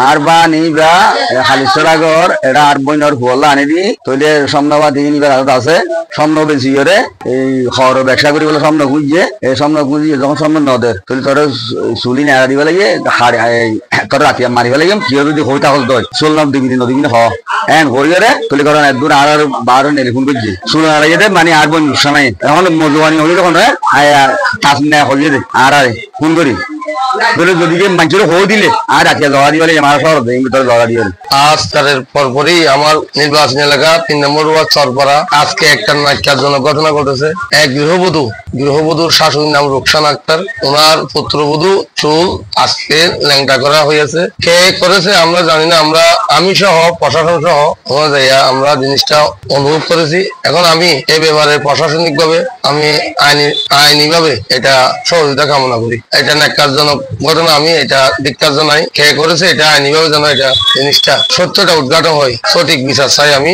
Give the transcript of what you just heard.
আর বা নিবা হালিশরাগর এটা আর বইনর হুয়াল্লা আনি দি তইলে সম্নবা দি নিবার হাত আছে সম্ন বেশি করে এই খর ব্যবসা করি বলে সম্ন খুঁজছে এই সম্ন খুঁজি যখন সম্ন নদের তইলে তোর চুলি নেড়া দিবা লাগে হাড়ি তোর রাতি মারিবা লাগে কি যদি হইতা হল দই চললাম দিবি নদী হ এন হই করে তইলে করেন একদম আর 12 টেলিফোন করছি চুল নাড়াই দে মানে আর বই সময় এখন মজুয়ানি হই তখন তাস না হইয়ে দে আর ফোন করি বলে যদি মানুষের হো দিলে আর রাখি জগা দিবালে আমার শহর ভিতরে জগা দিবালে আজকালের পরপরই আমার নির্বাচনী এলাকা 3 নম্বর ওয়ার্ড চরপাড়া আজকে একটা ন্যাক্কারজনক ঘটনা ঘটেছে। এক গৃহবধূর শাশুড়ির নাম রোকসানা আক্তার, ওনার পুত্রবধূ চুল আজকে ল্যাংটা করা হয়েছে। কে করেছে আমরা জানি না, আমি সহ প্রশাসন সহ আমরা জিনিসটা অনুভব করেছি। এখন আমি এই ব্যাপারে প্রশাসনিক ভাবে আমি আইনি ভাবে এটা সহযোগিতা কামনা করি। এটা ন্যাক্কারজনক ঘটনা, আমি এটা ধিক্কার জানাই। কে করেছে এটা আইনি ভাবে যেন এটা জিনিসটা সত্যটা উদ্ঘাটন হয়, সঠিক বিচার চাই আমি।